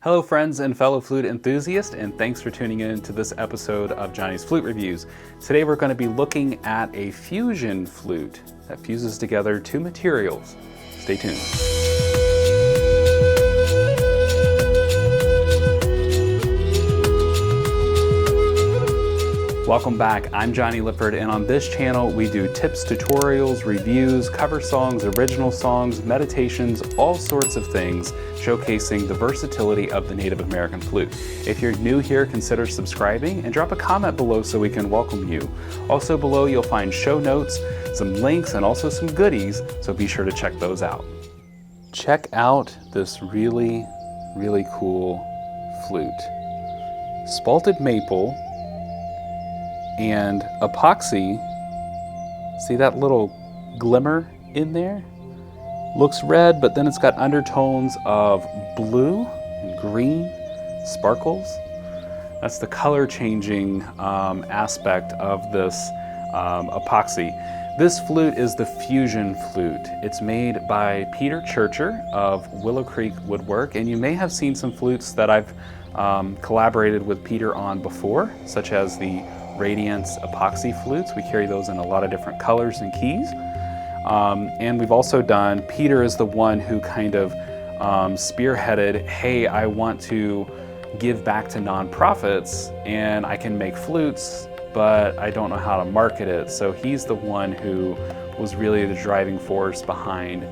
Hello friends and fellow flute enthusiasts, and thanks for tuning in to this episode of Jonny's Flute Reviews. Today we're going to be looking at a fusion flute that fuses together two materials. Stay tuned. Welcome back, I'm Jonny Lipford, and on this channel we do tips, tutorials, reviews, cover songs, original songs, meditations, all sorts of things showcasing the versatility of the Native American flute. If you're new here, consider subscribing and drop a comment below so we can welcome you. Also below you'll find show notes, some links, and also some goodies, so be sure to check those out. Check out this really cool flute. Spalted maple and epoxy. See that little glimmer in there? Looks red, but then it's got undertones of blue and green, sparkles. That's the color changing aspect of this epoxy. This flute is the fusion flute. It's made by Peter Churcher of Willow Creek Woodwork, and you may have seen some flutes that I've collaborated with Peter on before, such as the Radiance epoxy flutes. We carry those in a lot of different colors and keys. And we've also done, Peter is the one who kind of spearheaded, hey, I want to give back to nonprofits and I can make flutes, but I don't know how to market it. So he's the one who was really the driving force behind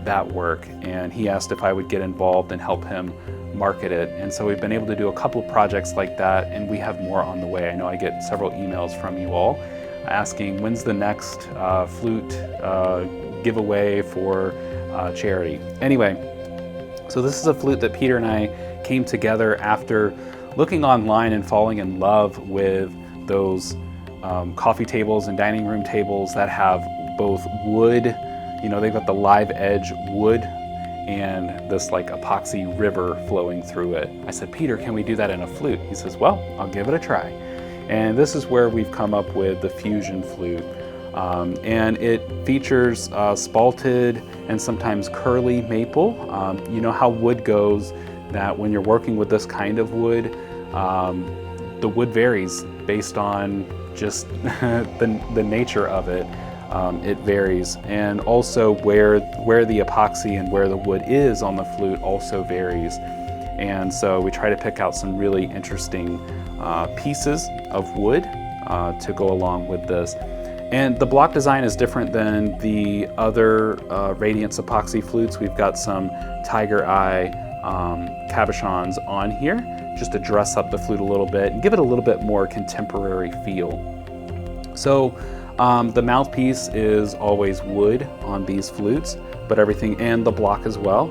that work. And he asked if I would get involved and help him market it. And so we've been able to do a couple of projects like that, and we have more on the way. I know I get several emails from you all asking when's the next flute giveaway for charity. Anyway, so this is a flute that Peter and I came together after looking online and falling in love with those coffee tables and dining room tables that have both wood, you know, they've got the live edge wood and this like epoxy river flowing through it. I said, Peter, can we do that in a flute? He says, well, I'll give it a try. And this is where we've come up with the fusion flute. And it features spalted and sometimes curly maple. You know how wood goes, that when you're working with this kind of wood, the wood varies based on just the nature of it. It varies, and also where the epoxy and where the wood is on the flute also varies. And so we try to pick out some really interesting pieces of wood to go along with this. And the block design is different than the other Radiance epoxy flutes. We've got some tiger eye cabochons on here just to dress up the flute a little bit and give it a little bit more contemporary feel. So the mouthpiece is always wood on these flutes, but everything, and the block as well.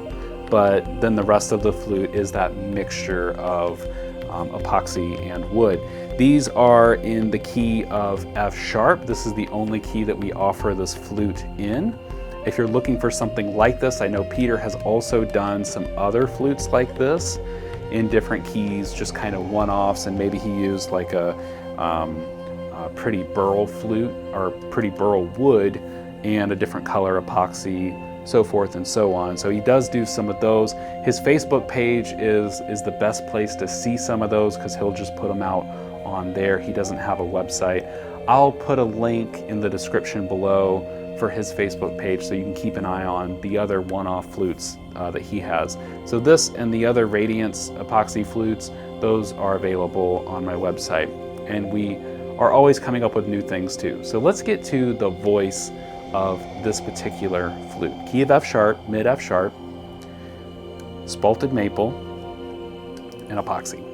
But then the rest of the flute is that mixture of epoxy and wood. These are in the key of F sharp. This is the only key that we offer this flute in. If you're looking for something like this, I know Peter has also done some other flutes like this in different keys, just kind of one-offs, and maybe he used like a pretty burl flute or pretty burl wood and a different color epoxy, so forth and so on. So he does do some of those. His Facebook page is the best place to see some of those because he'll just put them out on there. He doesn't have a website. I'll put a link in the description below for his Facebook page so you can keep an eye on the other one-off flutes that he has. So this and the other Radiance epoxy flutes, those are available on my website. And we are always coming up with new things too. So let's get to the voice of this particular flute. Key of F sharp, mid F sharp, spalted maple, and epoxy.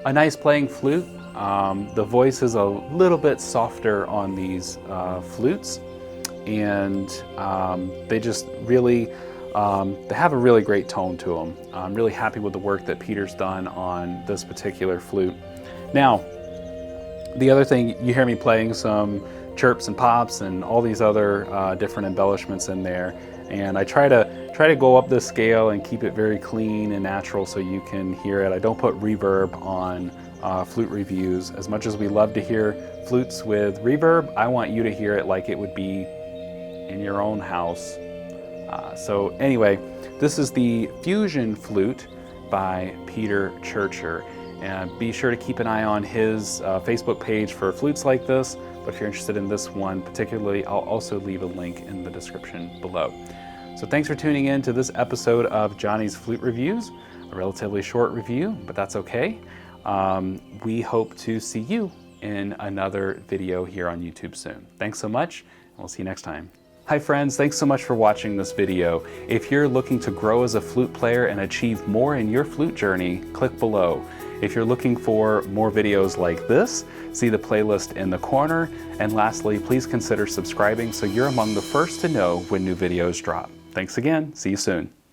a nice playing flute. The voice is a little bit softer on these flutes, and they just really, they have a really great tone to them. I'm really happy with the work that Peter's done on this particular flute. Now, the other thing, you hear me playing some chirps and pops and all these other different embellishments in there, and I try to go up this scale and keep it very clean and natural so you can hear it. I don't put reverb on flute reviews. As much as we love to hear flutes with reverb, I want you to hear it like it would be in your own house. So anyway, this is the Fusion Flute by Peter Churcher. And be sure to keep an eye on his Facebook page for flutes like this. But if you're interested in this one particularly, I'll also leave a link in the description below. So thanks for tuning in to this episode of Jonny's Flute Reviews, a relatively short review, but that's okay. We hope to see you in another video here on YouTube soon. Thanks so much, and we'll see you next time. Hi friends, thanks so much for watching this video. If you're looking to grow as a flute player and achieve more in your flute journey, click below. If you're looking for more videos like this, see the playlist in the corner. And lastly, please consider subscribing so you're among the first to know when new videos drop. Thanks again, see you soon.